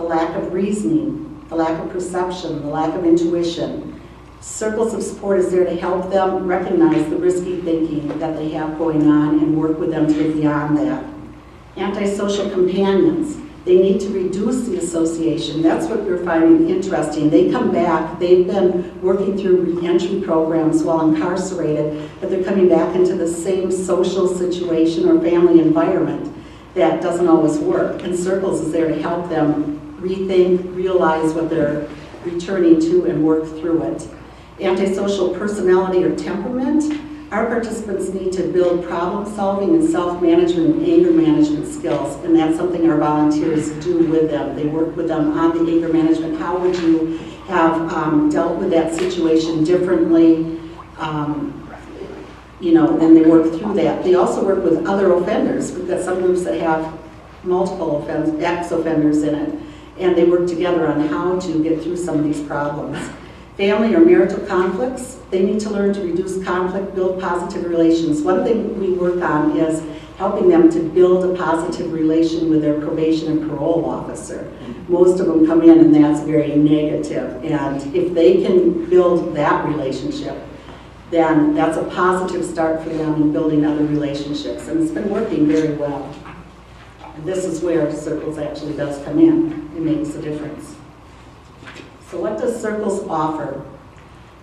lack of reasoning, the lack of perception, the lack of intuition. Circles of Support is there to help them recognize the risky thinking that they have going on and work with them to get beyond that. Antisocial companions, they need to reduce the association. That's what we're finding interesting. They come back, they've been working through re-entry programs while incarcerated, but they're coming back into the same social situation or family environment that doesn't always work. And Circles is there to help them rethink, realize what they're returning to and work through it. Antisocial personality or temperament, our participants need to build problem solving and self-management and anger management skills, and that's something our volunteers do with them. They work with them on the anger management. How would you have dealt with that situation differently? Then they work through that. They also work with other offenders. We've got some groups that have multiple ex-offenders in it, and they work together on how to get through some of these problems. Family or marital conflicts, they need to learn to reduce conflict, build positive relations. One thing we work on is helping them to build a positive relation with their probation and parole officer. Most of them come in and that's very negative, and if they can build that relationship, then that's a positive start for them in building other relationships, and it's been working very well. And this is where Circles actually does come in. It makes a difference. So what does Circles offer?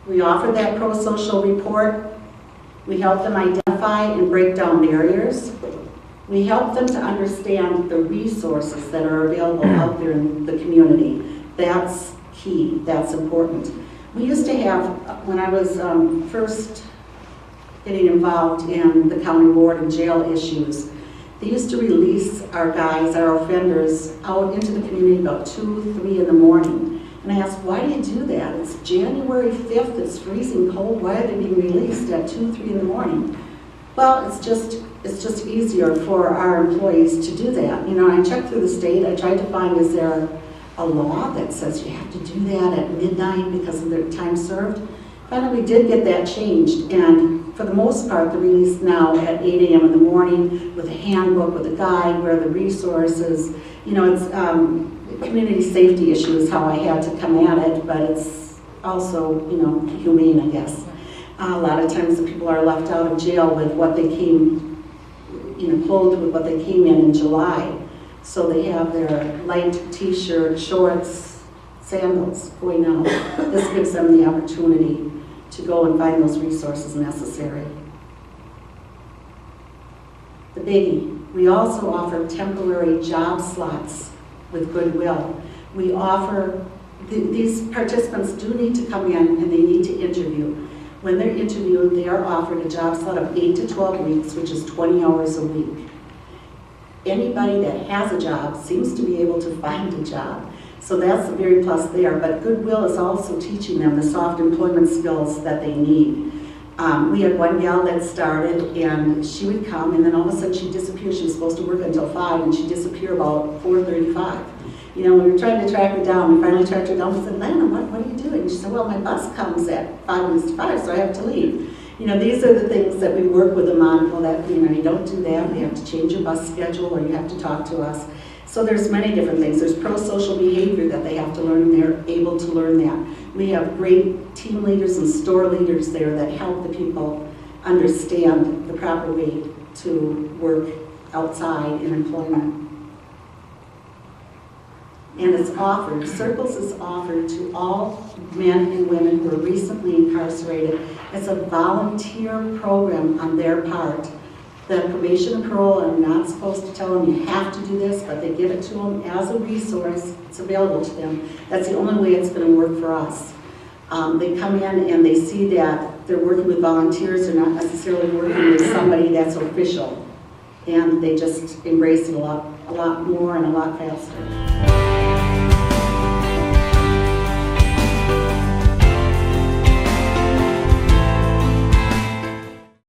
We offer that pro-social report. We help them identify and break down barriers. We help them to understand the resources that are available out there in the community. That's key, that's important. We used to have, when I was first getting involved in the county board and jail issues, they used to release our guys, our offenders, out into the community about 2, 3 in the morning. And I asked, why do you do that? It's January 5th, it's freezing cold, why are they being released at 2, 3 in the morning? Well, it's just easier for our employees to do that. I checked through the state, I tried to find, is there a law that says you have to do that at midnight because of their time served? Finally, we did get that changed, and for the most part, they're released now at 8 a.m. in the morning with a handbook, with a guide, where the resources, it's, community safety issue is how I had to come at it, but it's also, humane, I guess. A lot of times the people are left out of jail with what they came, clothed with what they came in July. So they have their light t-shirt, shorts, sandals going out. This gives them the opportunity to go and find those resources necessary. The biggie, we also offer temporary job slots with Goodwill. We offer, these participants do need to come in and they need to interview. When they're interviewed, they are offered a job slot of 8 to 12 weeks, which is 20 hours a week. Anybody that has a job seems to be able to find a job. So that's a very plus there, but Goodwill is also teaching them the soft employment skills that they need. We had one gal that started and she would come and then all of a sudden she'd disappear. She was supposed to work until 5 and she'd disappear about 4:35. We were trying to track her down. We finally tracked her down and said, Lana, what are you doing? She said, well, my bus comes at 5 minutes to 5, so I have to leave. These are the things that we work with them on. Well, that, you don't do that. You have to change your bus schedule or you have to talk to us. So there's many different things. There's pro-social behavior that they have to learn, and they're able to learn that. We have great team leaders and store leaders there that help the people understand the proper way to work outside in employment. And it's offered, Circles is offered to all men and women who are recently incarcerated. It's a volunteer program on their part. The probation and parole are not supposed to tell them you have to do this, but they give it to them as a resource. It's available to them. That's the only way it's going to work for us. They come in and they see that they're working with volunteers. They're not necessarily working with somebody that's official. And they just embrace it a lot more and a lot faster.